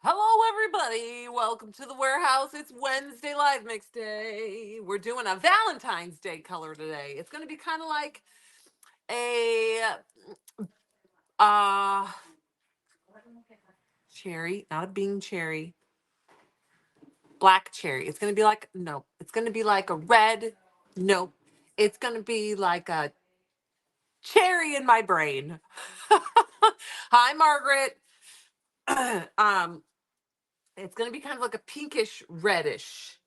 Hello, everybody. Welcome to the warehouse. It's Wednesday Live Mix Day. We're doing a Valentine's Day color today. It's going to be kind of like a uh cherry, not a bean cherry, black cherry. It's going to be like no. It's going to be like a red. Nope. It's going to be like a cherry in my brain. Hi, Margaret. um, it's going to be kind of like a pinkish reddish.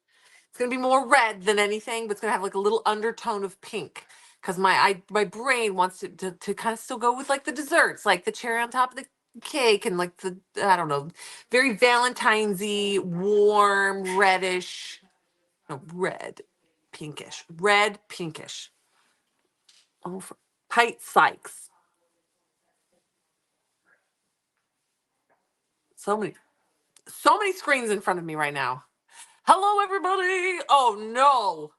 It's gonna be more red than anything, but it's gonna have like a little undertone of pink. Because my brain wants to kind of still go with like the desserts, like the cherry on top of the cake and like the I don't know, very Valentine's-y, warm, reddish, no, red, pinkish. Oh, for Pite Sykes. So many, so many screens in front of me right now. Hello, everybody. Oh no,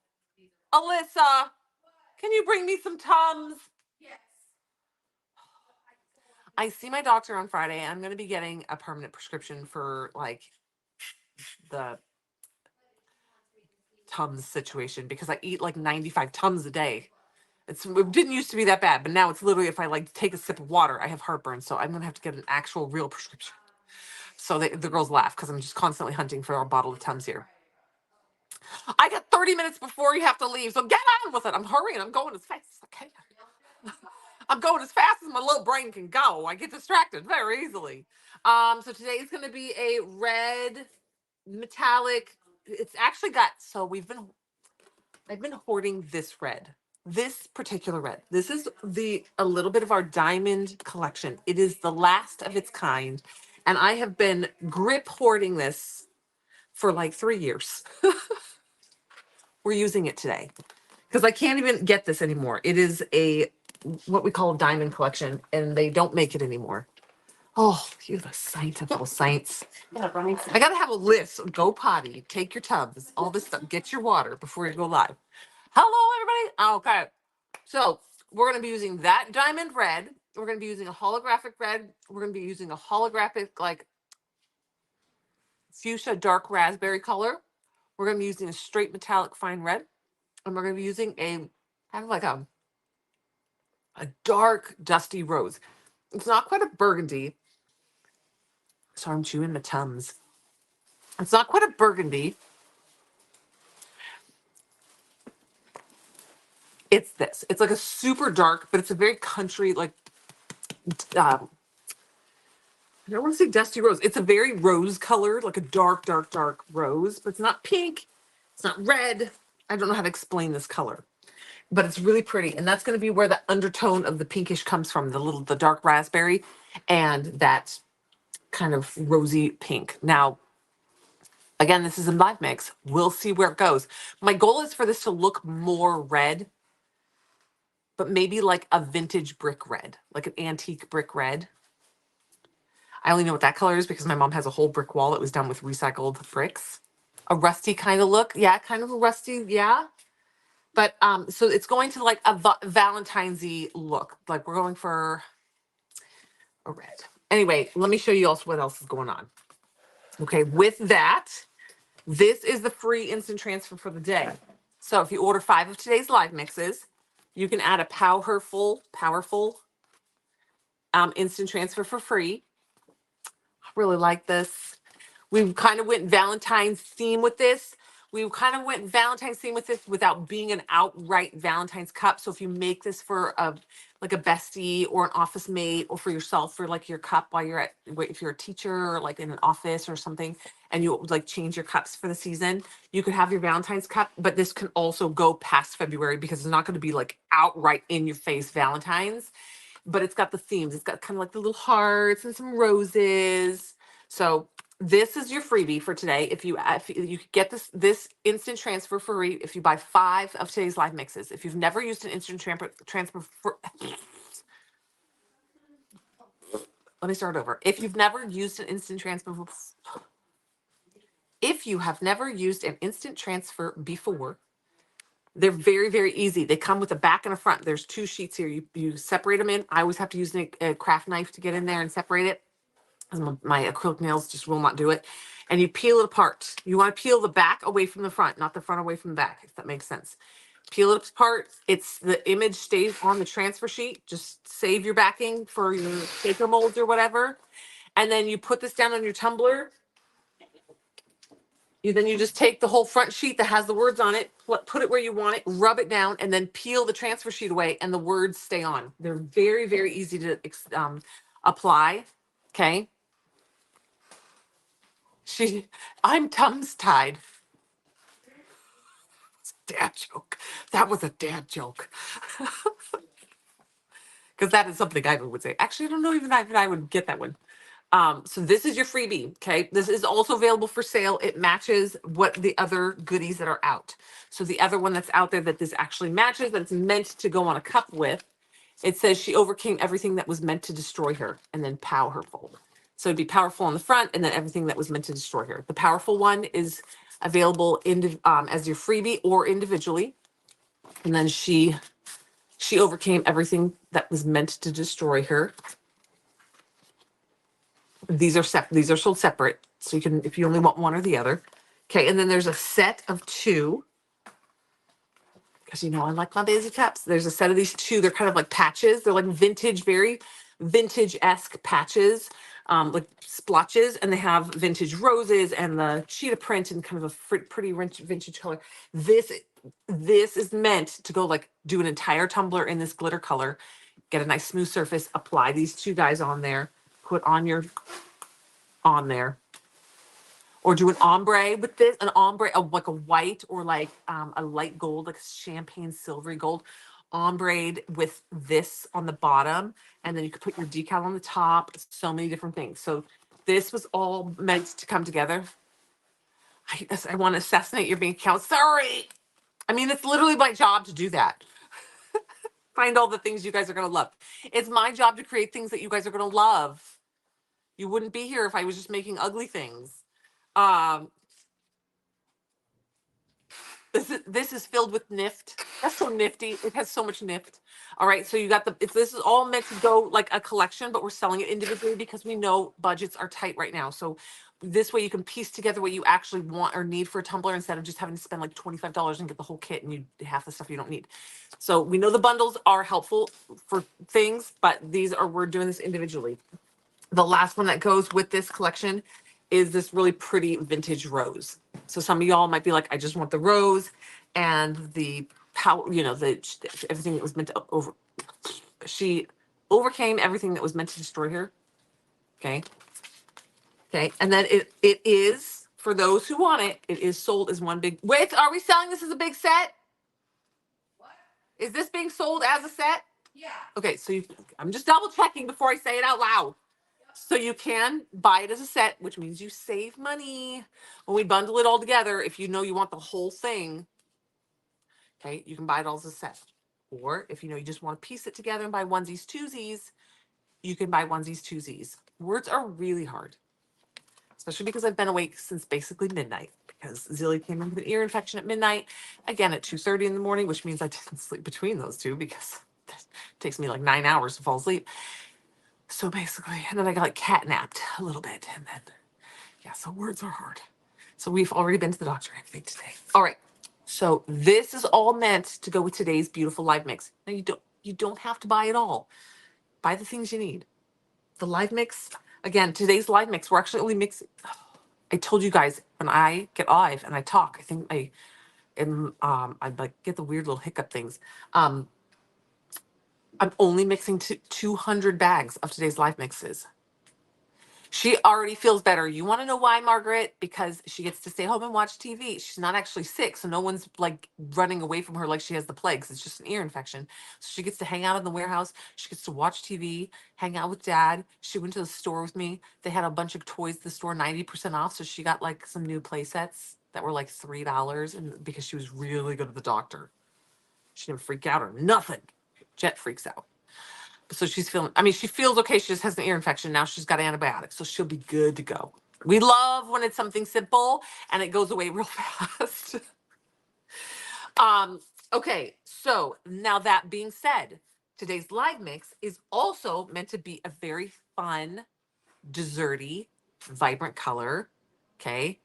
Alyssa, can you bring me some Tums? I see my doctor on Friday. I'm going to be getting a permanent prescription for like the Tums situation because I eat like 95 Tums a day. It didn't used to be that bad, but now it's literally if I like take a sip of water, I have heartburn. So I'm going to have to get an actual real prescription. So the girls laugh because I'm just constantly hunting for a bottle of Tums here. I got 30 minutes before you have to leave. So get on with it. I'm hurrying. I'm going as fast as I can. I'm going as fast as my little brain can go. I get distracted very easily. So today's going to be a red metallic. It's actually got I've been hoarding this red. This particular red. This is the a little bit of our diamond collection. It is the last of its kind. And I have been grip hoarding this for like 3 years. We're using it today. Because I can't even get this anymore. It is a what we call a diamond collection, and they don't make it anymore. Oh, you're the saint of all saints. I gotta have a list. Go potty, take your tubs, all this stuff. Get your water before you go live. Hello, everybody. Okay, so we're gonna be using that diamond red. We're gonna be using a holographic red. We're gonna be using a holographic like fuchsia dark raspberry color. We're gonna be using a straight metallic fine red, and we're gonna be using a kind of like a dark dusty rose. It's not quite a burgundy. So I'm chewing my tums. It's not quite a burgundy. It's this. It's like a super dark, but it's a very country, like, I don't want to say dusty rose. It's a very rose colored, like a dark, dark, dark rose, but it's not pink. It's not red. I don't know how to explain this color, but it's really pretty. And that's going to be where the undertone of the pinkish comes from, the dark raspberry and that kind of rosy pink. Now, again, this is a live mix. We'll see where it goes. My goal is for this to look more red, but maybe like a vintage brick red, like an antique brick red. I only know what that color is because my mom has a whole brick wall that was done with recycled bricks. A rusty kind of look. Yeah, kind of a rusty, yeah. But so it's going to like a Valentine's-y look. Like we're going for a red. Anyway, let me show you also what else is going on. Okay, with that, this is the free instant transfer for the day. So if you order 5 of today's live mixes, you can add a powerful instant transfer for free. I really like this. We kind of went Valentine's theme with this. We kind of went Valentine's theme with this without being an outright Valentine's cup. So if you make this for a like a bestie or an office mate or for yourself for like your cup while you're at if you're a teacher or like in an office or something and you like change your cups for the season, you could have your Valentine's cup, but this can also go past February because it's not going to be like outright in your face Valentine's, but it's got the themes. It's got kind of like the little hearts and some roses. So this is your freebie for today. If you could get this instant transfer for free if you buy 5 of today's live mixes. If you've never used an instant transfer for let me start over. If you've never used an instant transfer if you have never used an instant transfer before, they're very, very easy. They come with a back and a front. There's 2 sheets here. You separate them in. I always have to use a craft knife to get in there and separate it. My acrylic nails just will not do it. And you peel it apart. You want to peel the back away from the front, not the front away from the back, if that makes sense. Peel it apart. It's the image stays on the transfer sheet. Just save your backing for your paper molds or whatever. And then you put this down on your tumbler. You just take the whole front sheet that has the words on it, put it where you want it, rub it down, and then peel the transfer sheet away, and the words stay on. They're very, very easy to apply. Okay. I'm Tums tied. Dad joke. That was a dad joke. Because that is something I would say. Actually, I don't know even if I would get that one. So this is your freebie. Okay. This is also available for sale. It matches what the other goodies that are out. So the other one that's out there that this actually matches, that's meant to go on a cup with, it says she overcame everything that was meant to destroy her, and then powerful. So it'd be powerful on the front, and then everything that was meant to destroy her. The powerful one is available as your freebie or individually. And then she overcame everything that was meant to destroy her. These are sold separate, so you can, if you only want one or the other. Okay, and then there's a set of two, because I like my busy cups. There's a set of these two. They're kind of like patches. They're like vintage, very vintage-esque patches, like splotches, and they have vintage roses and the cheetah print and kind of a pretty vintage color. This is meant to go like do an entire tumbler in this glitter color, get a nice smooth surface, apply these two guys on there, put on there, or do an ombre with this, an ombre, like a white or like a light gold, like champagne silvery gold, ombre with this on the bottom, and then you could put your decal on the top. So many different things. So this was all meant to come together. I want to assassinate your bank account. Sorry. I mean, it's literally my job to do that. Find all the things you guys are going to love. It's my job to create things that you guys are going to love. You wouldn't be here if I was just making ugly things. This is filled with nift. That's so nifty. It has so much nift. All right, so you got this is all meant to go like a collection, but we're selling it individually because we know budgets are tight right now. So this way you can piece together what you actually want or need for a tumbler instead of just having to spend like $25 and get the whole kit and you half the stuff you don't need. So we know the bundles are helpful for things, but we're doing this individually. The last one that goes with this collection is this really pretty vintage rose. So some of y'all might be like, I just want the rose and the power, everything that was meant to she overcame everything that was meant to destroy her. Okay. Okay. And then it is, for those who want it, it is sold as one big, wait, are we selling this as a big set? What? Is this being sold as a set? Yeah. Okay. So I'm just double checking before I say it out loud. So you can buy it as a set, which means you save money. When we bundle it all together, if you know you want the whole thing, okay, you can buy it all as a set. Or if you just want to piece it together and buy onesies, twosies, you can buy onesies, twosies. Words are really hard, especially because I've been awake since basically midnight because Zilly came in with an ear infection at midnight, again at 2:30 in the morning, which means I didn't sleep between those two because it takes me like 9 hours to fall asleep. So basically, and then I got like catnapped a little bit, and then yeah, so words are hard. So we've already been to the doctor and everything today. All right. So this is all meant to go with today's beautiful live mix. Now you don't have to buy it all. Buy the things you need. The live mix, again, today's live mix, we're actually only mixing. I told you guys when I get live and I talk, I think I like get the weird little hiccup things. I'm only mixing 200 bags of today's live mixes. She already feels better. You want to know why, Margaret? Because she gets to stay home and watch TV. She's not actually sick, so no one's like running away from her like she has the plague. It's just an ear infection. So she gets to hang out in the warehouse. She gets to watch TV, hang out with Dad. She went to the store with me. They had a bunch of toys at the store, 90% off. So she got like some new play sets that were like $3, and because she was really good at the doctor. She didn't freak out or nothing. Jet freaks out. So she feels okay. She just has an ear infection. Now she's got antibiotics. So she'll be good to go. We love when it's something simple and it goes away real fast. Okay. So now that being said, today's live mix is also meant to be a very fun desserty, vibrant color. Okay.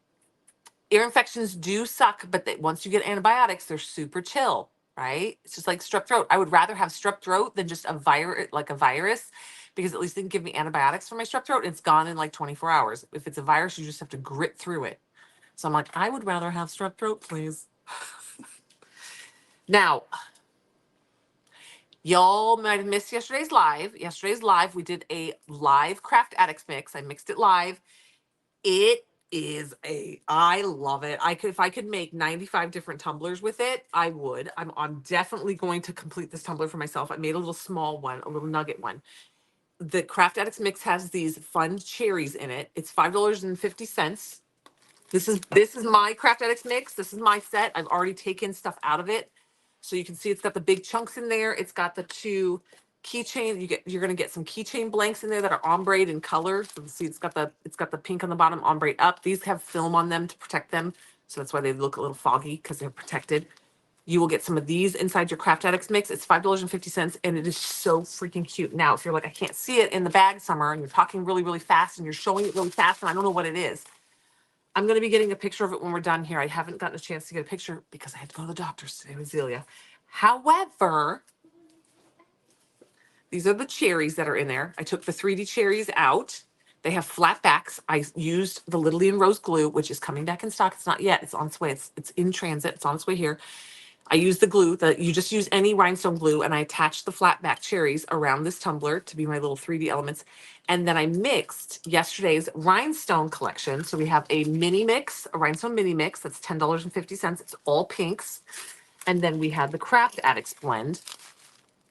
Ear infections do suck, but once you get antibiotics, they're super chill, right? It's just like strep throat. I would rather have strep throat than just a virus, like a virus, because at least they can give me antibiotics for my strep throat. It's gone in like 24 hours. If it's a virus, you just have to grit through it. So I'm like, I would rather have strep throat, please. Now, y'all might have missed yesterday's live. Yesterday's live, we did a live Craft Addicts mix. I mixed it live. It is I love it. If I could make 95 different tumblers with it, I would. I'm definitely going to complete this tumbler for myself. I made a little small one, a little nugget one. The Craft Addicts mix has these fun cherries in it. It's $5.50. This is my Craft Addicts mix. This is my set. I've already taken stuff out of it. So you can see it's got the big chunks in there. It's got the two keychain. You're gonna get some keychain blanks in there that are ombre in color. So see it's got the pink on the bottom, ombre up. These have film on them to protect them. So that's why they look a little foggy, because they're protected. You will get some of these inside your Craft Addicts mix. It's $5.50, and it is so freaking cute. Now, if you're like, I can't see it in the bag, Summer, and you're talking really, really fast, and you're showing it really fast, and I don't know what it is, I'm going to be getting a picture of it when we're done here. I haven't gotten a chance to get a picture because I had to go to the doctor's today with Zelia. However, these are the cherries that are in there. I took the 3D cherries out. They have flat backs. I used the Little and Rose glue, which is coming back in stock. It's not yet. It's on its way. It's in transit. It's on its way here. I used the glue that you just use any rhinestone glue, and I attached the flat back cherries around this tumbler to be my little 3D elements. And then I mixed yesterday's rhinestone collection. So we have a mini mix, a rhinestone mini mix. That's $10.50. It's all pinks. And then we have the Craft Addicts blend.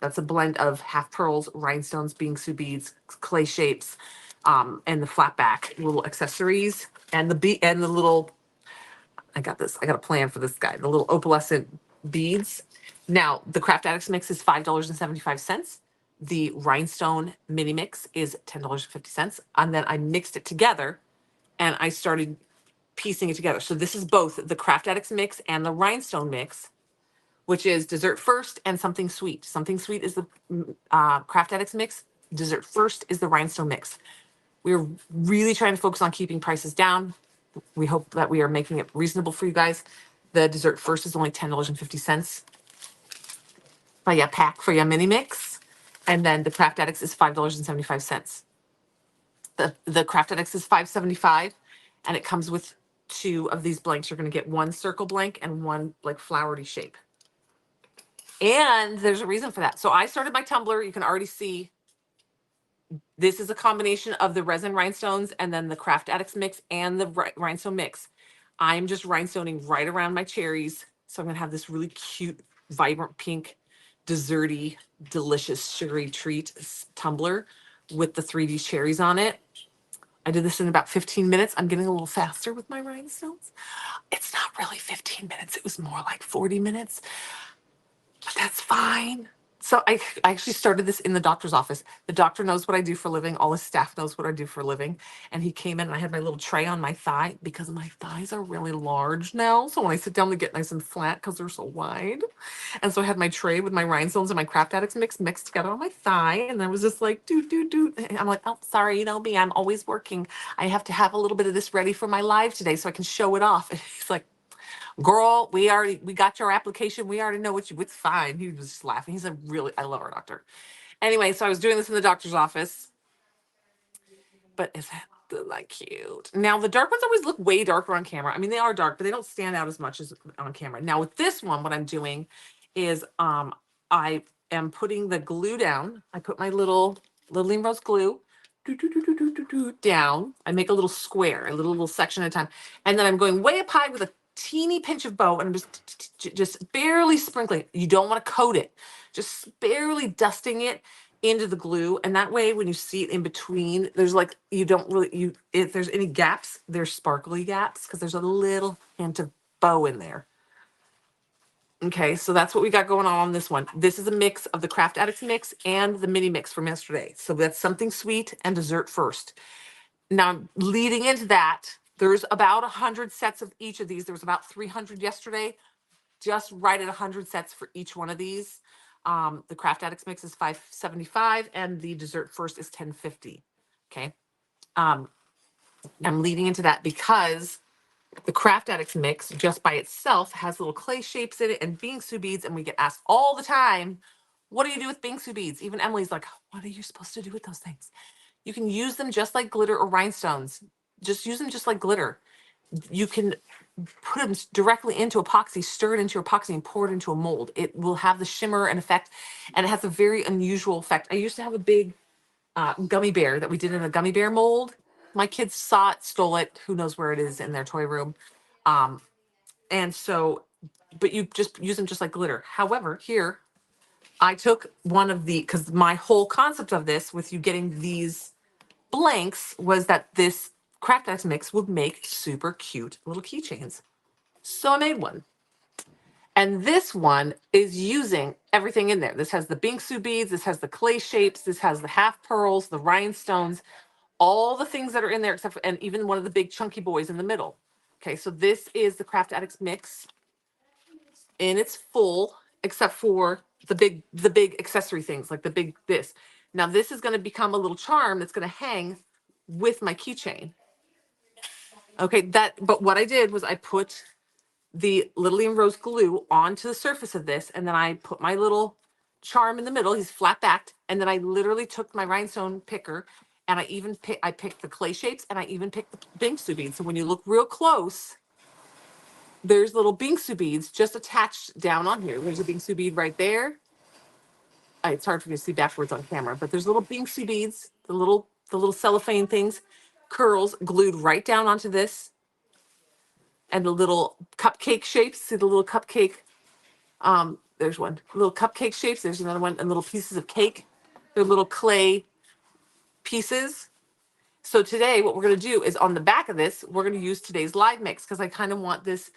That's a blend of half pearls, rhinestones, bingsu beads, clay shapes, and the flat back little accessories, and the little. I got this. I got a plan for this guy. The little opalescent beads. Now the Craft Addicts mix is $5.75. The rhinestone mini mix is $10.50, and then I mixed it together, and I started piecing it together. So this is both the Craft Addicts mix and the rhinestone mix, which is dessert first and something sweet. Something sweet is the Craft Addicts mix. Dessert first is the rhinestone mix. We're really trying to focus on keeping prices down. We hope that we are making it reasonable for you guys. The dessert first is only $10.50 by a pack for your mini mix. And then the Craft Addicts is $5.75. The Craft Addicts is $5.75, and it comes with two of these blanks. You're going to get one circle blank and one like flowery shape. And there's a reason for that. So I started my tumbler. You can already see this is a combination of the resin rhinestones and then the Craft Addicts mix and the rhinestone mix. I'm just rhinestoning right around my cherries. So I'm going to have this really cute, vibrant pink, desserty, delicious, sugary treat tumbler with the 3D cherries on it. I did this in about 15 minutes. I'm getting a little faster with my rhinestones. It's not really 15 minutes. It was more like 40 minutes, but that's fine. So I actually started this in the doctor's office. The doctor knows what I do for a living. All his staff knows what I do for a living. And he came in and I had my little tray on my thigh because my thighs are really large now. So when I sit down, they get nice and flat because they're so wide. And so I had my tray with my rhinestones and my Craft Addicts mixed together on my thigh. And I was just like, doot, doot, doot. And I'm like, oh, sorry, you know me. I'm always working. I have to have a little bit of this ready for my live today so I can show it off. And he's like, girl, we got your application. We already know it's fine. He was just laughing. He's I love our doctor. Anyway, so I was doing this in the doctor's office. But is that like cute? Now the dark ones always look way darker on camera. I mean, they are dark, but they don't stand out as much as on camera. Now with this one, what I'm doing is I am putting the glue down. I put my little Lily Rose glue down. I make a little square, a little section at a time. And then I'm going way up high with a teeny pinch of bow, and I'm just barely sprinkling. You don't want to coat it, just barely dusting it into the glue. And that way, when you see it in between, there's like, if there's any gaps, there's sparkly gaps because there's a little hint of bow in there. Okay, so that's what we got going on this one. This is a mix of the Craft Addicts mix and the mini mix from yesterday. So that's something sweet and dessert first. Now, leading into that, there's about 100 sets of each of these. There was about 300 yesterday. Just right at 100 sets for each one of these. The Craft Addicts mix is $5.75 and the dessert first is $10.50. Okay. I'm leading into that because the Craft Addicts mix just by itself has little clay shapes in it and bingsu beads. And we get asked all the time, what do you do with bingsu beads? Even Emily's like, what are you supposed to do with those things? You can use them just like glitter or rhinestones. Just use them just like glitter. You can put them directly into epoxy, stir it into epoxy and pour it into a mold. It will have the shimmer and effect, and it has a very unusual effect. I used to have a big gummy bear that we did in a gummy bear mold. My kids saw it, stole it. Who knows where it is in their toy room. Um, and so, but you just use them just like glitter. However, here, I took one of the, because my whole concept of this with you getting these blanks was that this Craft X mix would make super cute little keychains. So I made one. And this one is using everything in there. This has the bingsu beads, this has the clay shapes, this has the half pearls, the rhinestones, all the things that are in there, except for, and even one of the big chunky boys in the middle. Okay, so this is the Craft Addicts mix in its full, except for the big accessory things, like the big this. Now this is going to become a little charm that's going to hang with my keychain. Okay, but what I did was I put the Lily and Rose glue onto the surface of this, and then I put my little charm in the middle. He's flat backed, and then I literally took my rhinestone picker, and I picked the clay shapes, and I even picked the bingsu beads. So when you look real close, there's little bingsu beads just attached down on here. There's a bingsu bead right there. It's hard for me to see backwards on camera, but there's little bingsu beads, the little cellophane things, curls glued right down onto this, and the little cupcake shapes. See the little cupcake. There's one. Little cupcake shapes. There's another one, and little pieces of cake. They're little clay pieces. So today, what we're going to do is on the back of this, we're going to use today's live mix because I kind of want this.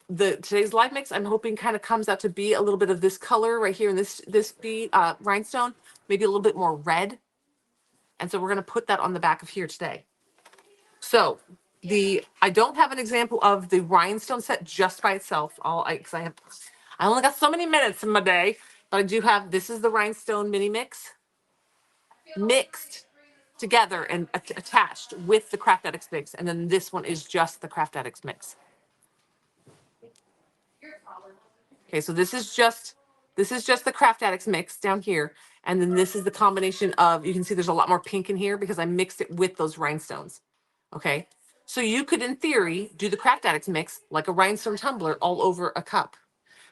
Today's live mix, I'm hoping kind of comes out to be a little bit of this color right here in this bead rhinestone, maybe a little bit more red. And so we're going to put that on the back of here today. So I don't have an example of the rhinestone set just by itself. I only got so many minutes in my day, but I do have, this is the rhinestone mini mix mixed together and attached with the Craft Addicts mix. And then this one is just the Craft Addicts mix. Okay, so this is just the Craft Addicts mix down here. And then this is the combination of, you can see there's a lot more pink in here because I mixed it with those rhinestones. Okay, so you could, in theory, do the Craft Addicts mix like a rhinestone tumbler all over a cup,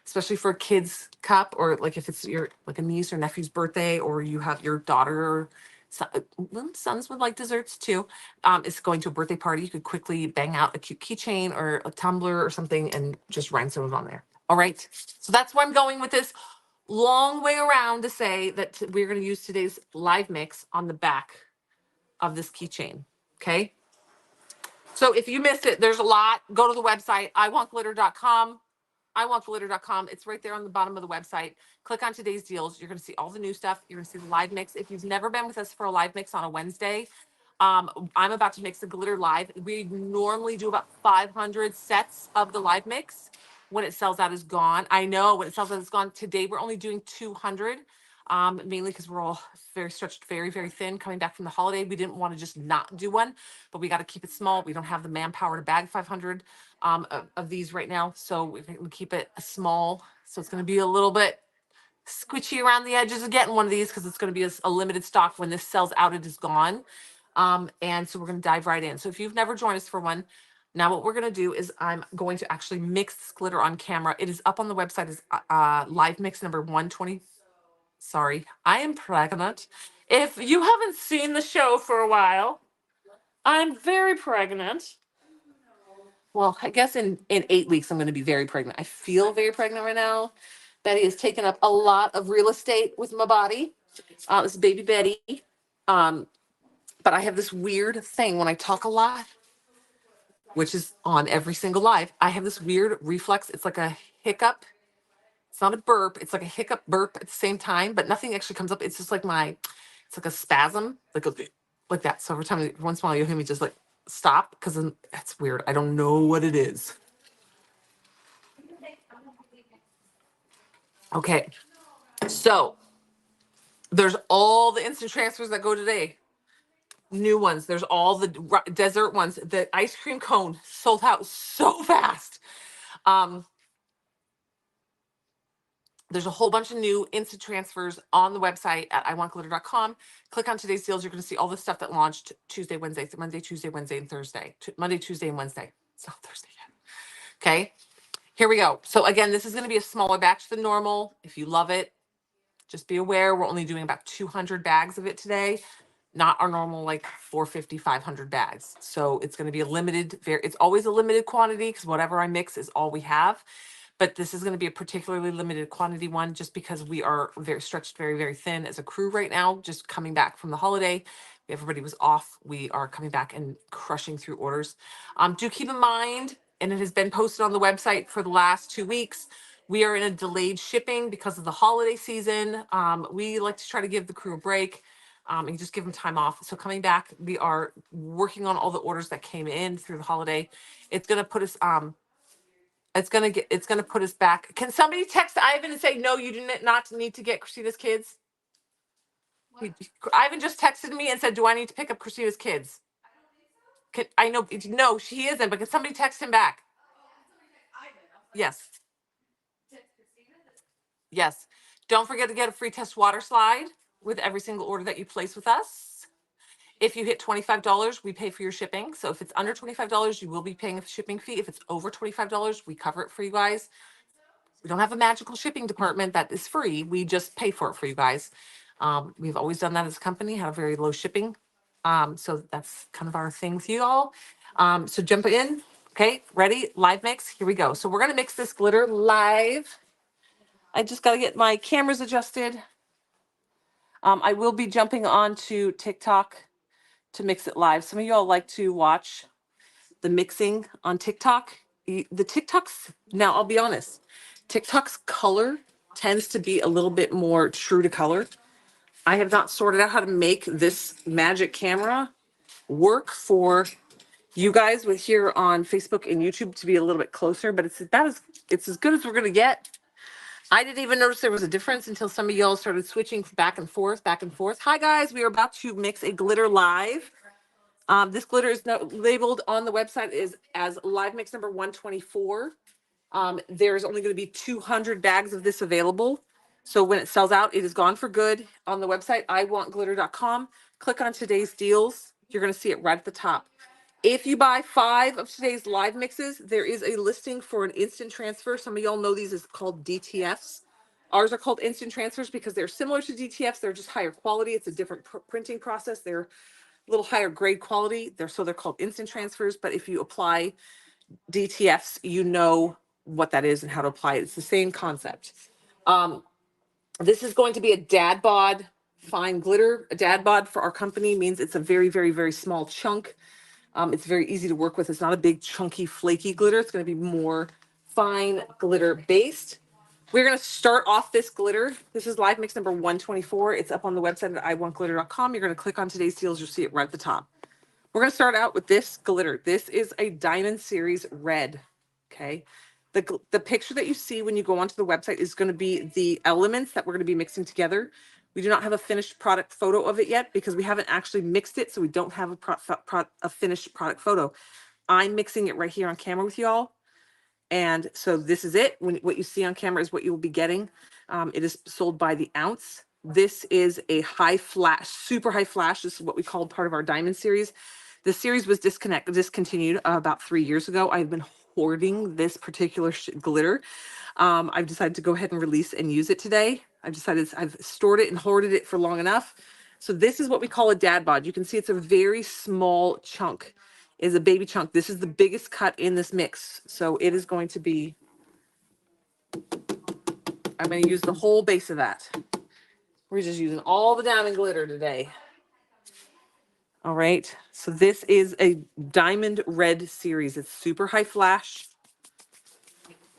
especially for a kid's cup, or like if it's your like a niece or nephew's birthday, or you have your daughter or sons would like desserts too. It's going to a birthday party. You could quickly bang out a cute keychain or a tumbler or something and just rhinestones on there. All right. So that's where I'm going with this long way around to say that we're going to use today's live mix on the back of this keychain. Okay. So if you missed it, there's a lot. Go to the website, iwantglitter.com. iwantglitter.com. It's right there on the bottom of the website. Click on today's deals. You're going to see all the new stuff. You're going to see the live mix. If you've never been with us for a live mix on a Wednesday, I'm about to mix the glitter live. We normally do about 500 sets of the live mix. When it sells out, is gone. I know when it sells out, it's gone. Today, we're only doing 200, mainly because we're all very stretched, very, very thin coming back from the holiday. We didn't want to just not do one, but we got to keep it small. We don't have the manpower to bag 500 of these right now. So we keep it small. So it's going to be a little bit squishy around the edges of getting one of these because it's going to be a limited stock. When this sells out, it is gone. And so we're going to dive right in. So if you've never joined us for one, now what we're going to do is I'm going to actually mix this glitter on camera. It is up on the website as live mix number 120. Sorry, I am pregnant. If you haven't seen the show for a while, I'm very pregnant. Well, I guess in 8 weeks, I'm going to be very pregnant. I feel very pregnant right now. Betty has taken up a lot of real estate with my body. This is baby Betty. But I have this weird thing when I talk a lot, which is on every single live. I have this weird reflex. It's like a hiccup. It's not a burp. It's like a hiccup burp at the same time, but nothing actually comes up. It's just like it's like a spasm, like that. So every once in a while, you'll hear me just like stop because that's weird. I don't know what it is. Okay. So there's all the instant transfers that go today. new ones. There's all the desert ones. The ice cream cone sold out so fast. There's a whole bunch of new instant transfers on the website at iwantglitter.com. Click on today's deals. You're going to see all the stuff that launched Tuesday, Wednesday, Monday, Tuesday, Wednesday, and Thursday. Monday, Tuesday, and Wednesday. It's not Thursday yet. Okay, here we go. So again, this is going to be a smaller batch than normal. If you love it, just be aware we're only doing about 200 bags of it today, not our normal like 450, 500 bags. So it's going to be a limited, it's always a limited quantity because whatever I mix is all we have. But this is going to be a particularly limited quantity one just because we are very stretched very, very thin as a crew right now, just coming back from the holiday. Everybody was off. We are coming back and crushing through orders. Do keep in mind, and it has been posted on the website for the last 2 weeks, we are in a delayed shipping because of the holiday season. We like to try to give the crew a break and just give them time off. So coming back, we are working on all the orders that came in through the holiday. It's going to put us it's gonna put us back. Can somebody text Ivan and say no, you do not need to get Christina's kids? Ivan just texted me and said, do I need to pick up Christina's kids? I know no, he isn't, but can somebody text him back? Yes. Yes. Don't forget to get a free test water slide with every single order that you place with us. If you hit $25, we pay for your shipping. So if it's under $25, you will be paying a shipping fee. If it's over $25, we cover it for you guys. We don't have a magical shipping department that is free. We just pay for it for you guys. We've always done that as a company, have very low shipping. So that's kind of our thing with you all. So jump in. Okay, ready? Live mix. Here we go. So we're going to mix this glitter live. I just got to get my cameras adjusted. I will be jumping on to TikTok to mix it live. Some of y'all like to watch the mixing on TikTok. The TikToks, now I'll be honest, TikTok's color tends to be a little bit more true to color. I have not sorted out how to make this magic camera work for you guys with here on Facebook and YouTube to be a little bit closer, but it's as good as we're gonna get. I didn't even notice there was a difference until some of y'all started switching back and forth, back and forth. Hi guys, we are about to mix a glitter live. This glitter is labeled on the website as live mix number 124. There's only going to be 200 bags of this available. So when it sells out, it is gone for good. On the website, iwantglitter.com. Click on today's deals. You're going to see it right at the top. If you buy 5 of today's live mixes, there is a listing for an instant transfer. Some of y'all know these is called DTFs. Ours are called instant transfers because they're similar to DTFs. They're just higher quality. It's a different printing process. They're a little higher grade quality. They're called instant transfers. But if you apply DTFs, you know what that is and how to apply it. It's the same concept. This is going to be a dad bod fine glitter. A dad bod for our company means it's a very, very, very small chunk. It's very easy to work with. It's not a big, chunky, flaky glitter. It's going to be more fine glitter based. We're going to start off this glitter. This is live mix number 124. It's up on the website at iwantglitter.com. You're going to click on today's deals. You'll see it right at the top. We're going to start out with this glitter. This is a Diamond Series Red. Okay. The picture that you see when you go onto the website is going to be the elements that we're going to be mixing together. We do not have a finished product photo of it yet because we haven't actually mixed it. So we don't have a finished product photo. I'm mixing it right here on camera with y'all. And so this is it. What you see on camera is what you will be getting. It is sold by the ounce. This is a high flash, super high flash. This is what we called part of our Diamond series. The series was discontinued about 3 years ago. I've been hoarding this particular glitter. I've decided to go ahead and release and use it today. I've stored it and hoarded it for long enough. So this is what we call a dad bod. You can see it's a very small chunk. It is a baby chunk. This is the biggest cut in this mix. So it is going to be, I'm going to use the whole base of that. We're just using all the diamond glitter today. All right. So this is a diamond red series. It's super high flash.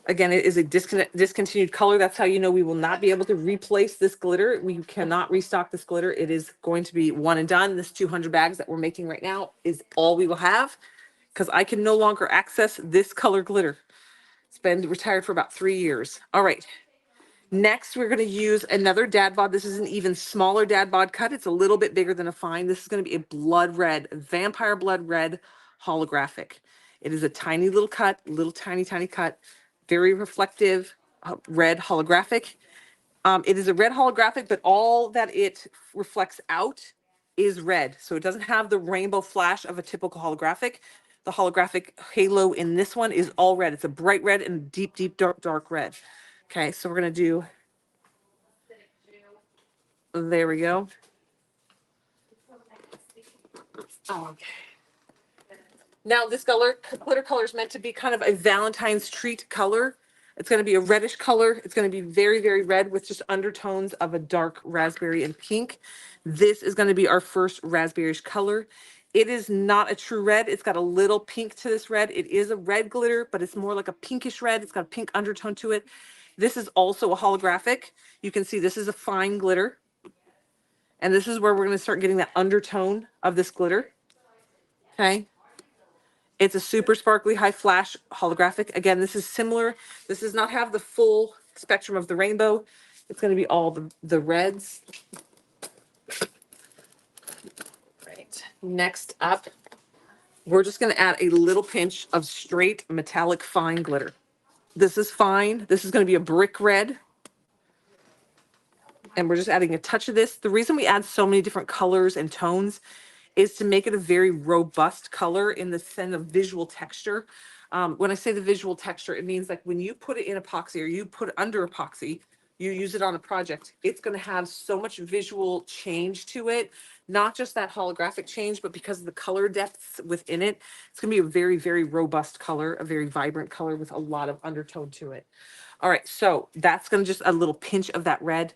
Again, it is a discontinued color. That's how you know we will not be able to replace this glitter. We cannot restock this glitter. It is going to be one and done. This 200 bags that we're making right now is all we will have because I can no longer access this color glitter. It's been retired for about 3 years. All right. Next, we're going to use another dad bod. This is an even smaller dad bod cut. It's a little bit bigger than a fine. This is going to be a blood red, vampire blood red holographic. It is a tiny little cut, little tiny cut, very reflective red holographic. It is a red holographic, but all that it reflects out is red. So it doesn't have the rainbow flash of a typical holographic. The holographic halo in this one is all red. It's a bright red and deep, dark red. Okay, so we're going to do, there we go. Okay. Now this glitter color is meant to be kind of a Valentine's treat color. It's going to be a reddish color. It's going to be very red with just undertones of a dark raspberry and pink. This is going to be our first raspberryish color. It is not a true red. It's got a little pink to this red. It is a red glitter, but it's more like a pinkish red. It's got a pink undertone to it. This is also a holographic. You can see this is a fine glitter. And this is where we're going to start getting that undertone of this glitter. Okay. It's a super sparkly high flash holographic. Again, this is similar. This does not have the full spectrum of the rainbow. It's going to be all the reds. Right. Next up, we're just going to add a little pinch of straight metallic fine glitter. This is fine. This is going to be a brick red. And we're just adding a touch of this. The reason we add so many different colors and tones is to make it a very robust color in the sense of visual texture. When I say the visual texture, it means like when you put it in epoxy or you put it under epoxy, you use it on a project, it's going to have so much visual change to it. Not just that holographic change, but because of the color depths within it, it's going to be a very robust color, a very vibrant color with a lot of undertone to it. All right, so that's going to just a little pinch of that red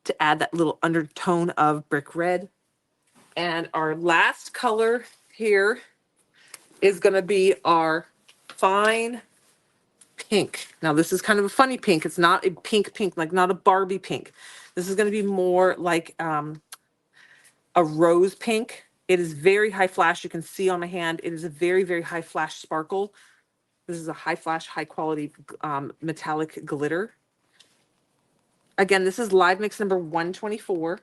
to add that little undertone of brick red. And our last color here is going to be our fine pink. Now, this is kind of a funny pink. It's not a pink, like not a Barbie pink. This is going to be more like a rose pink. It is very high flash. You can see on my hand, it is a very high flash sparkle. This is a high flash, high quality metallic glitter. Again, this is live mix number 124.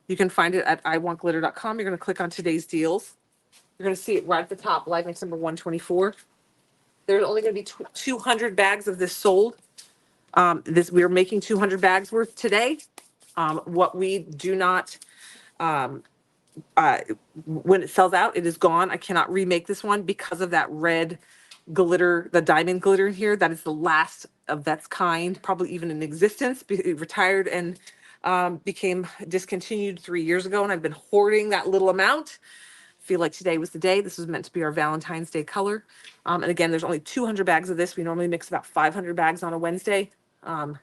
You can find it at iwantglitter.com. You're going to click on today's deals. You're going to see it right at the top, live mix number 124. There's only going to be 200 bags of this sold. We're making 200 bags worth today. What we do not, when it sells out, it is gone. I cannot remake this one because of that red glitter, the diamond glitter in here. That is the last of that's kind, probably even in existence. It retired and became discontinued 3 years ago, and I've been hoarding that little amount. Feel like today was the day. This was meant to be our Valentine's Day color. And again, there's only 200 bags of this. We normally mix about 500 bags on a Wednesday. But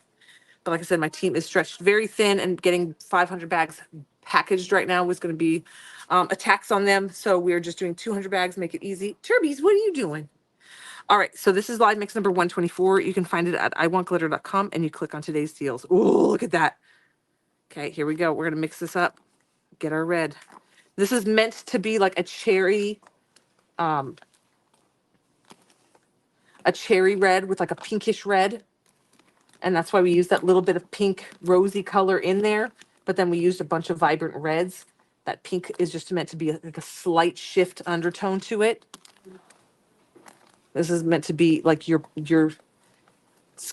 like I said, my team is stretched very thin, and getting 500 bags packaged right now was going to be a tax on them. So we're just doing 200 bags, make it easy. Turbies, what are you doing? All right, so this is live mix number 124. You can find it at iwantglitter.com, and you click on today's deals. Oh, look at that. Okay, here we go. We're going to mix this up, get our red. This is meant to be like a cherry red with like a pinkish red. And that's why we use that little bit of pink rosy color in there. But then we used a bunch of vibrant reds. That pink is just meant to be like a slight shift undertone to it. This is meant to be like your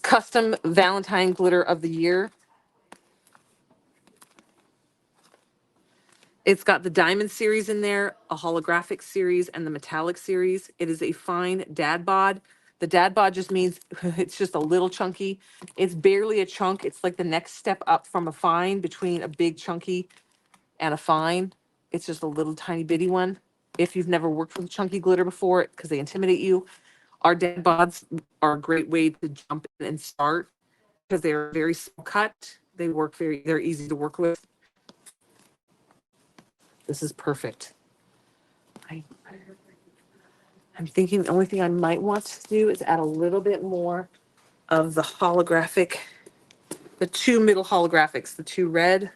custom Valentine glitter of the year. It's got the diamond series in there, a holographic series, and the metallic series. It is a fine dad bod. The dad bod just means it's just a little chunky. It's barely a chunk. It's like the next step up from a fine between a big chunky and a fine. It's just a little tiny bitty one. If you've never worked with chunky glitter before, because they intimidate you, our dad bods are a great way to jump in and start because they're very small cut. They're easy to work with. This is perfect. I'm thinking the only thing I might want to do is add a little bit more of the holographic, the two middle holographics, the two red,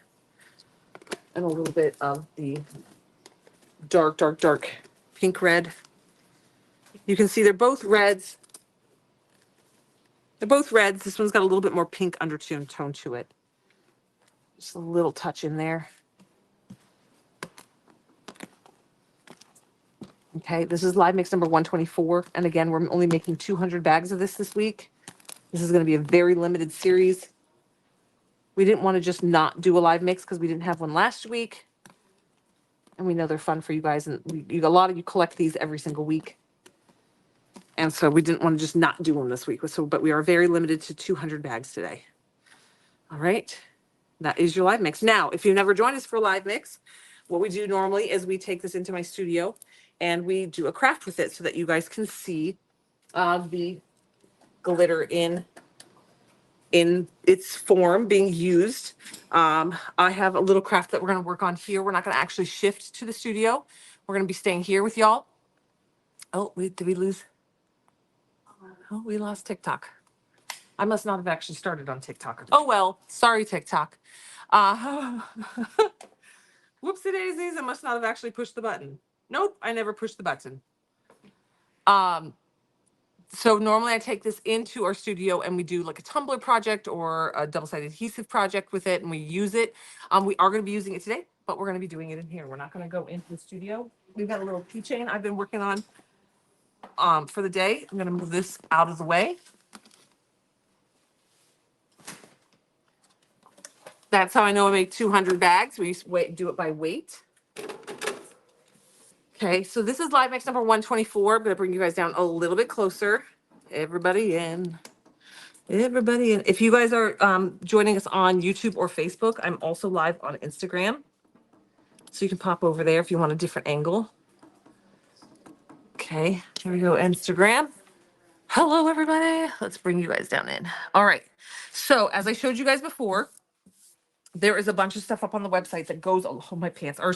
and a little bit of the dark pink red. You can see they're both reds. They're both reds. This one's got a little bit more pink undertone to it. Just a little touch in there. Okay, this is live mix number 124. And again, we're only making 200 bags of this week. This is going to be a very limited series. We didn't want to just not do a live mix because we didn't have one last week. And we know they're fun for you guys. And a lot of you collect these every single week. And so we didn't want to just not do them this week. But we are very limited to 200 bags today. All right. That is your live mix. Now, if you've never joined us for a live mix, what we do normally is we take this into my studio and we do a craft with it so that you guys can see the glitter in its form being used. I have a little craft that we're going to work on here. We're not going to actually shift to the studio. We're going to be staying here with y'all. Oh, wait, did we lose? Oh, we lost TikTok. I must not have actually started on TikTok. Oh, well, sorry, TikTok. Whoopsie daisies, I must not have actually pushed the button. Nope, I never pushed the button. So normally I take this into our studio and we do like a tumbler project or a double-sided adhesive project with it and we use it. We are going to be using it today, but we're going to be doing it in here. We're not going to go into the studio. We've got a little keychain I've been working on for the day. I'm going to move this out of the way. That's how I know I make 200 bags. We do it by weight. Okay, so this is live mix number 124. I'm going to bring you guys down a little bit closer. Everybody in. Everybody in. If you guys are joining us on YouTube or Facebook, I'm also live on Instagram. So you can pop over there if you want a different angle. Okay, here we go, Instagram. Hello, everybody. Let's bring you guys down in. All right. So as I showed you guys before, there is a bunch of stuff up on the website that goes, oh, my pants are,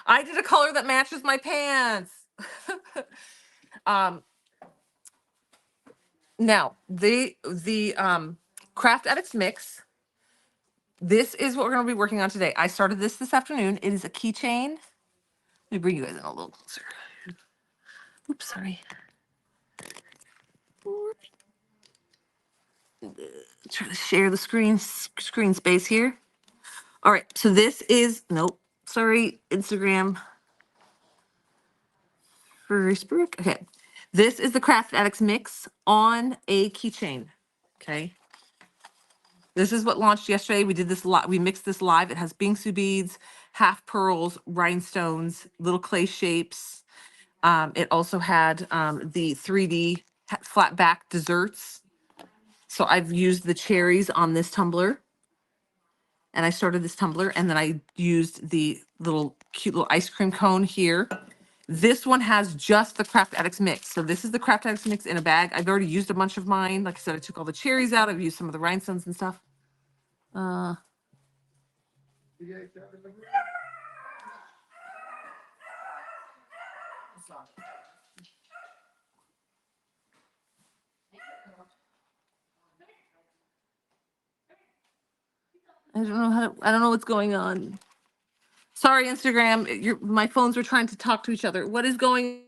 I did a color that matches my pants. Now, the Craft Addicts mix, this is what we're going to be working on today. I started this afternoon. It is a keychain. Let me bring you guys in a little closer. Oops, sorry. Try to share the screen space here. All right, so this is, nope, sorry, Instagram. Facebook. Okay, this is the Craft Addicts mix on a keychain. Okay, this is what launched yesterday. We did this lot. We mixed this live. It has bingsu beads, half pearls, rhinestones, little clay shapes. It also had the 3D flat back desserts. So I've used the cherries on this tumbler. And I started this tumbler and then I used the little cute little ice cream cone here. This one has just the Craft Addicts mix. So this is the Craft Addicts mix in a bag. I've already used a bunch of mine. Like I said, I took all the cherries out. I've used some of the rhinestones and stuff. I I don't know what's going on. Sorry, Instagram. My phones were trying to talk to each other. What is going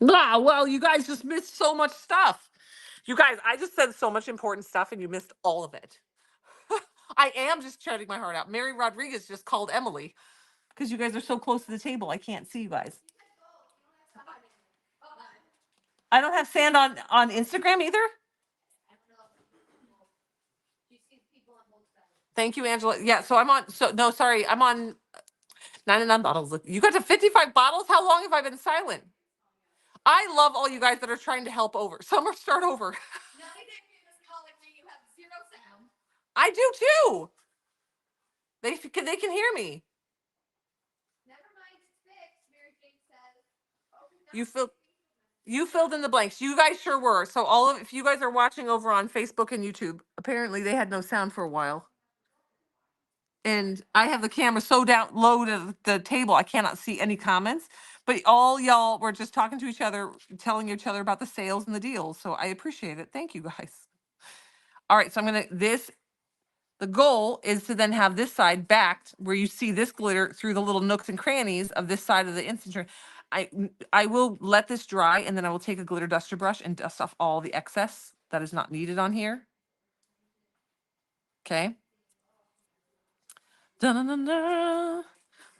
Ah, well, you guys just missed so much stuff. You guys, I just said so much important stuff and you missed all of it. I am just shouting my heart out. Mary Rodriguez just called Emily because you guys are so close to the table. I can't see you guys. I don't have sand on Instagram either. Thank you, Angela. Yeah, so I'm on. So no, sorry, I'm on 99 bottles. You got to 55 bottles. How long have I been silent? I love all you guys that are trying to help over. Summer, start over. I do too. They can hear me. You feel you filled in the blanks. You guys sure were. So all of if you guys are watching over on Facebook and YouTube, apparently they had no sound for a while. And I have the camera so down low to the table I cannot see any comments. But all y'all were just talking to each other, telling each other about the sales and the deals. So I appreciate it. Thank you guys. All right, so I'm gonna the goal is to then have this side backed where you see this glitter through the little nooks and crannies of this side of the instant tray. I will let this dry and then I will take a glitter duster brush and dust off all the excess that is not needed on here. Okay. Dun-dun-dun-dun.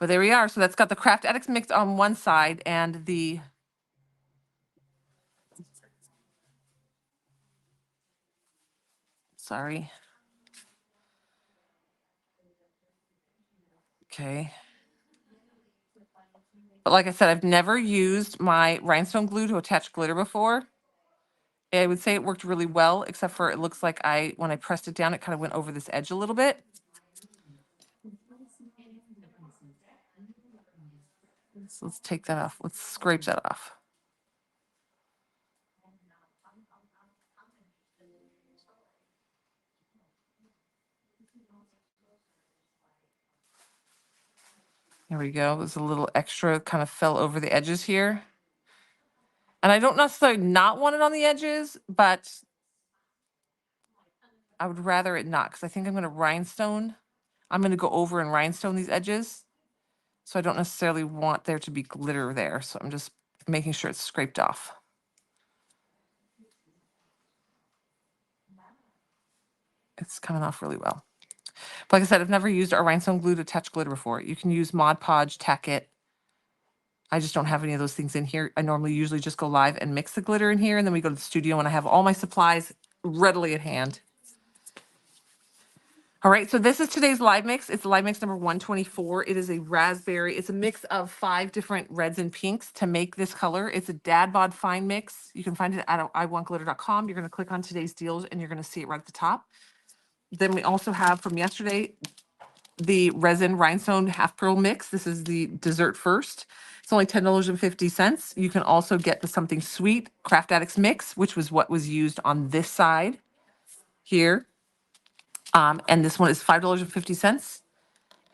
Well, there we are. So that's got the Craft Addicts mix on one side and the sorry. Okay. But like I said, I've never used my rhinestone glue to attach glitter before. I would say it worked really well, except for it looks like when I pressed it down, it kind of went over this edge a little bit. So let's take that off. Let's scrape that off. There we go. There's a little extra kind of fell over the edges here. And I don't necessarily not want it on the edges, but I would rather it not because I think I'm going to rhinestone. I'm going to go over and rhinestone these edges. So I don't necessarily want there to be glitter there. So I'm just making sure it's scraped off. It's coming off really well. But like I said, I've never used a rhinestone glue to attach glitter before. You can use Mod Podge, Tack It. I just don't have any of those things in here. I normally usually just go live and mix the glitter in here. And then we go to the studio and I have all my supplies readily at hand. All right, so this is today's live mix. It's live mix number 124. It is a raspberry. It's a mix of 5 different reds and pinks to make this color. It's a Dad Bod Fine Mix. You can find it at iwantglitter.com. You're going to click on today's deals and you're going to see it right at the top. Then we also have from yesterday the resin rhinestone half pearl mix. This is the dessert first. It's only $10.50. You can also get the something sweet Craft Addicts mix, which was what was used on this side here. And this one is $5.50.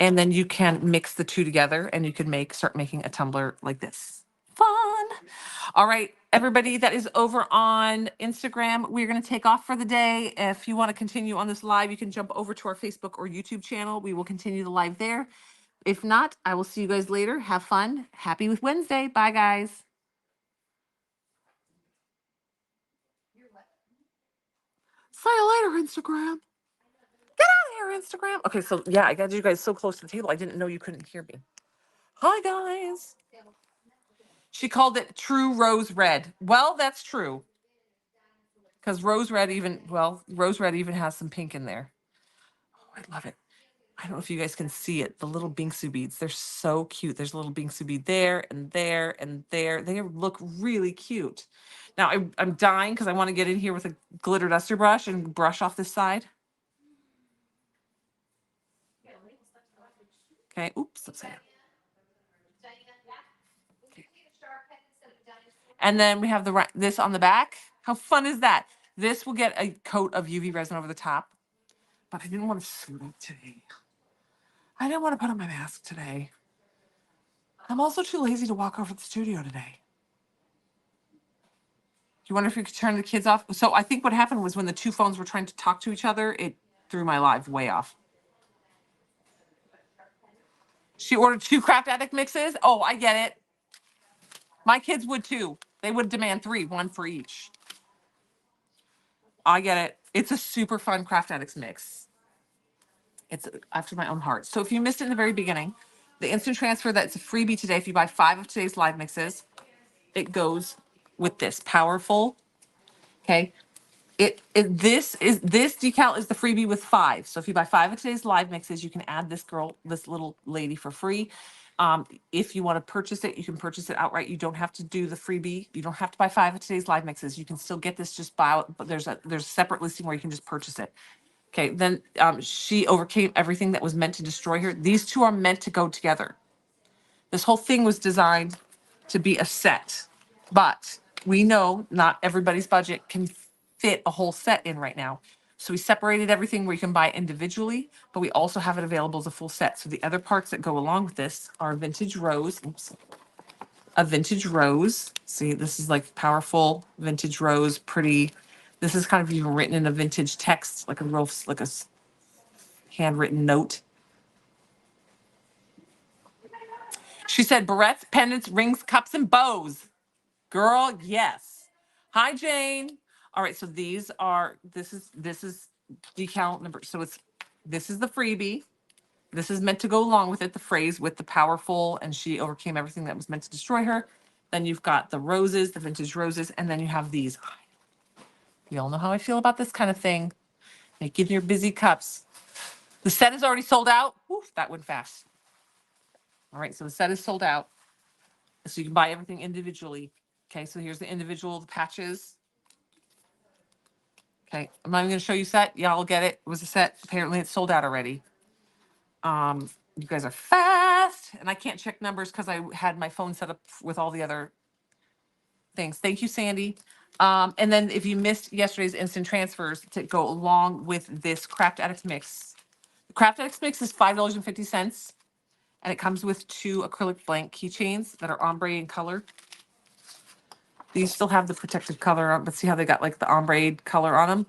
And then you can mix the two together and you can start making a tumbler like this. Fun. All right, everybody that is over on Instagram, we're going to take off for the day. If you want to continue on this live, you can jump over to our Facebook or YouTube channel. We will continue the live there. If not, I will see you guys later. Have fun. Happy with Wednesday. Bye, guys. See you later, Instagram. Get out of here, Instagram. Okay, so yeah, I got you guys so close to the table. I didn't know you couldn't hear me. Hi, guys. She called it True Rose Red. Well, that's true. Because Rose Red even has some pink in there. Oh, I love it. I don't know if you guys can see it. The little Bingsu beads. They're so cute. There's a little Bingsu bead there and there and there. They look really cute. Now, I'm dying because I want to get in here with a glitter duster brush and brush off this side. Okay. Oops. Upside down. Okay. And then we have this on the back. How fun is that? This will get a coat of UV resin over the top. But I didn't want to suit it today. I didn't want to put on my mask today. I'm also too lazy to walk over to the studio today. You wonder if you could turn the kids off? So I think what happened was when the two phones were trying to talk to each other, it threw my live way off. She ordered 2 Craft Addict mixes. Oh, I get it. My kids would too. They would demand 3, 1 for each. I get it. It's a super fun Craft Addicts mix. It's after my own heart. So if you missed it in the very beginning, the instant transfer, that's a freebie today. If you buy 5 of today's live mixes, it goes with this powerful. Okay. This decal is the freebie with 5. So if you buy 5 of today's live mixes, you can add this little lady for free. If you want to purchase it, you can purchase it outright. You don't have to do the freebie. You don't have to buy 5 of today's live mixes. You can still get this just buy it, but there's a separate listing where you can just purchase it. Okay, then she overcame everything that was meant to destroy her. These two are meant to go together. This whole thing was designed to be a set, but we know not everybody's budget can fit a whole set in right now. So we separated everything where you can buy individually, but we also have it available as a full set. So the other parts that go along with this are vintage rose. Oops. A vintage rose. See, this is like powerful vintage rose, pretty. This is kind of even written in a vintage text, like a handwritten note. She said barrettes, pendants, rings, cups, and bows. Girl, yes. Hi, Jane. All right, so this is decal number. So this is the freebie. This is meant to go along with it, the phrase with the powerful, and she overcame everything that was meant to destroy her. Then you've got the roses, the vintage roses, and then you have these. You all know how I feel about this kind of thing. Making your busy cups. The set is already sold out. Oof, that went fast. All right, so the set is sold out. So you can buy everything individually. Okay, so here's the individual patches. Okay, I'm not even going to show you set. Y'all get it. It was a set. Apparently it's sold out already. You guys are fast. And I can't check numbers because I had my phone set up with all the other things. Thank you, Sandy. And then if you missed yesterday's instant transfers to go along with this Craft Addicts mix. The Craft Addicts mix is $5.50. And it comes with 2 acrylic blank keychains that are ombre in color. These still have the protective color on, but see how they got like the ombre color on them?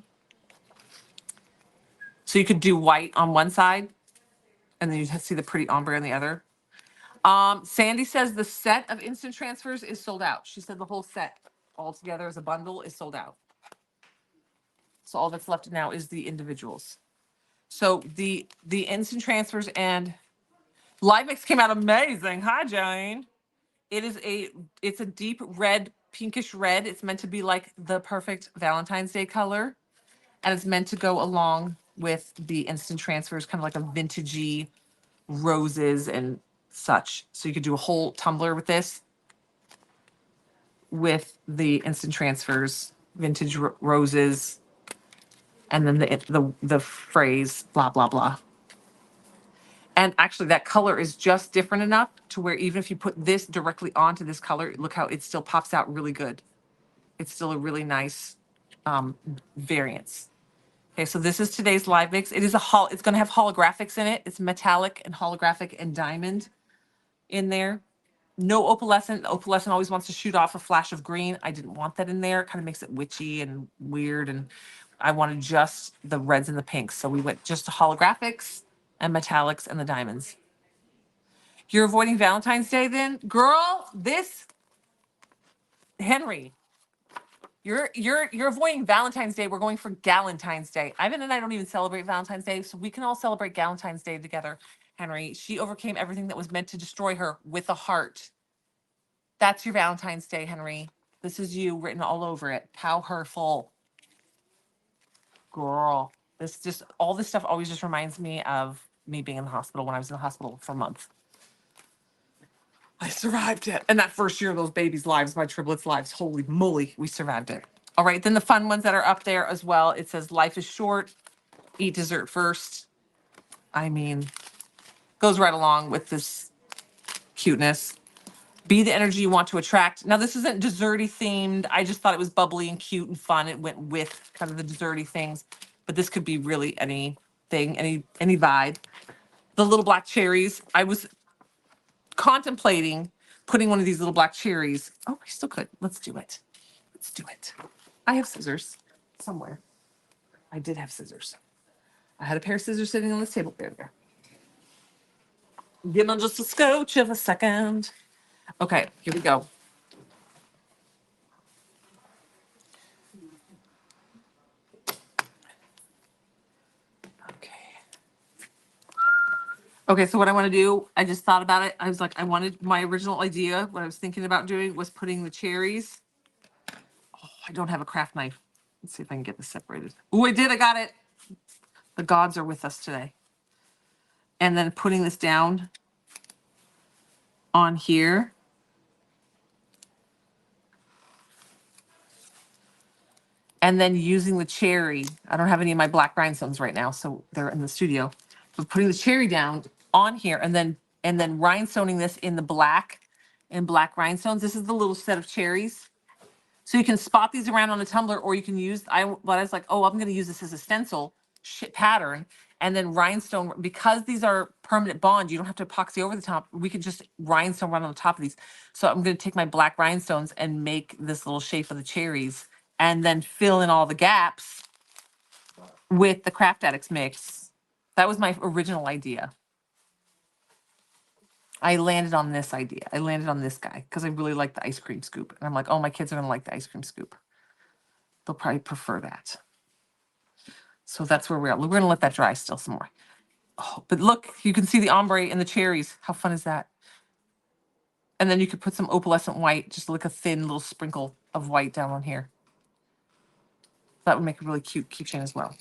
So you could do white on one side, and then you see the pretty ombre on the other. Sandy says the set of instant transfers is sold out. She said the whole set all together as a bundle is sold out. So all that's left now is the individuals. So the instant transfers and Live Mix came out amazing. Hi, Jane. It's a deep red, pinkish red. It's meant to be like the perfect Valentine's Day color. And it's meant to go along with the instant transfers, kind of like a vintagey roses and such. So you could do a whole tumbler with this, with the instant transfers, vintage roses, and then the phrase blah blah blah. And actually, that color is just different enough to where even if you put this directly onto this color, look how it still pops out really good. It's still a really nice variance. Okay, so this is today's live mix. It's going to have holographics in it. It's metallic and holographic and diamond in there. No opalescent. The opalescent always wants to shoot off a flash of green. I didn't want that in there. It kind of makes it witchy and weird. And I wanted just the reds and the pinks. So we went just to holographics and metallics and the diamonds. You're avoiding Valentine's Day then? Girl, Henry, you're avoiding Valentine's Day. We're going for Galentine's Day. Ivan and I don't even celebrate Valentine's Day, so we can all celebrate Galentine's Day together. Henry, she overcame everything that was meant to destroy her with a heart. That's your Valentine's Day, Henry. This is you written all over it. Powerful. Girl. All this stuff always just reminds me of me being in the hospital when I was in the hospital for a month. I survived it. And that first year of those babies' lives, my triplets' lives, holy moly, we survived it. All right, then the fun ones that are up there as well. It says life is short, eat dessert first. I mean, goes right along with this cuteness. Be the energy you want to attract. Now, this isn't desserty themed. I just thought it was bubbly and cute and fun. It went with kind of the desserty things, but this could be really anything, any vibe. The little black cherries. I was contemplating putting one of these little black cherries. Oh, I still could. Let's do it. Let's do it. I have scissors somewhere. I did have scissors. I had a pair of scissors sitting on this table. There. Give them just a scotch of a second. Okay, here we go. Okay, so what I want to do, I just thought about it. I was like, I wanted my original idea. What I was thinking about doing was putting the cherries. Oh, I don't have a craft knife. Let's see if I can get this separated. Oh, I did. I got it. The gods are with us today. And then putting this down on here. And then using the cherry. I don't have any of my black rhinestones right now, so they're in the studio. But putting the cherry down on here and then rhinestoning this in black rhinestones. This is the little set of cherries. So you can spot these around on a tumbler, or you can use, I was like, oh, I'm going to use this as a stencil pattern. And then rhinestone, because these are permanent bond, you don't have to epoxy over the top. We could just rhinestone right on the top of these. So I'm going to take my black rhinestones and make this little shape of the cherries and then fill in all the gaps with the Craft Addicts mix. That was my original idea. I landed on this idea. I landed on this guy because I really like the ice cream scoop. And I'm like, oh, my kids are going to like the ice cream scoop. They'll probably prefer that. So that's where we're at. We're going to let that dry still some more. Oh, but look, you can see the ombre and the cherries. How fun is that? And then you could put some opalescent white, just like a thin little sprinkle of white down on here. That would make a really cute keychain as well.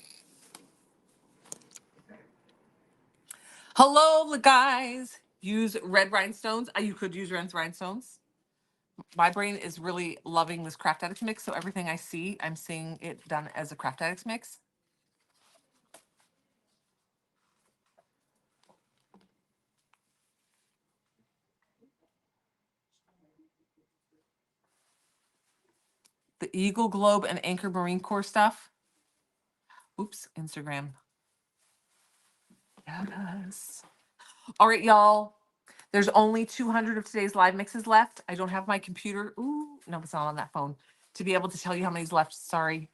Hello, guys. Use red rhinestones. You could use red rhinestones. My brain is really loving this Craft Addicts mix, so everything I see, I'm seeing it done as a Craft Addicts mix. The Eagle Globe and Anchor Marine Corps stuff. Oops, Instagram. Yes. All right, y'all. There's only 200 of today's live mixes left. I don't have my computer. Ooh, no, it's not on that phone. To be able to tell you how many's left, sorry.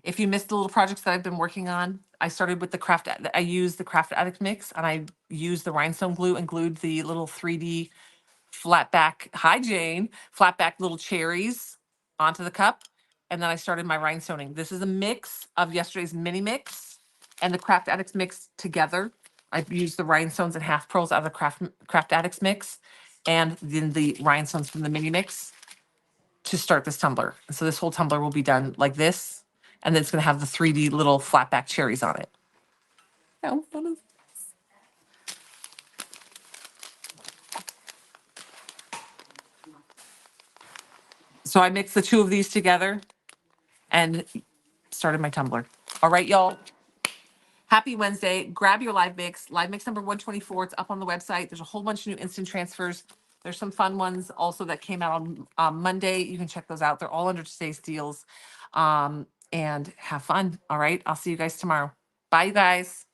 If you missed the little projects that I've been working on, I started with I used the Craft Addict mix, and I used the rhinestone glue and glued the little 3D flat back, hi Jane, flat back little cherries onto the cup. And then I started my rhinestoning. This is a mix of yesterday's mini mix and the Craft Addicts mix together. I've used the rhinestones and half pearls out of the Craft Addicts mix and then the rhinestones from the mini mix to start this tumbler. And so this whole tumbler will be done like this. And then it's going to have the 3D little flat back cherries on it. How fun is So I mixed the two of these together and started my tumbler. All right, y'all. Happy Wednesday. Grab your live mix. Live mix number 124. It's up on the website. There's a whole bunch of new instant transfers. There's some fun ones also that came out on Monday. You can check those out. They're all under today's deals. And have fun. All right. I'll see you guys tomorrow. Bye, you guys.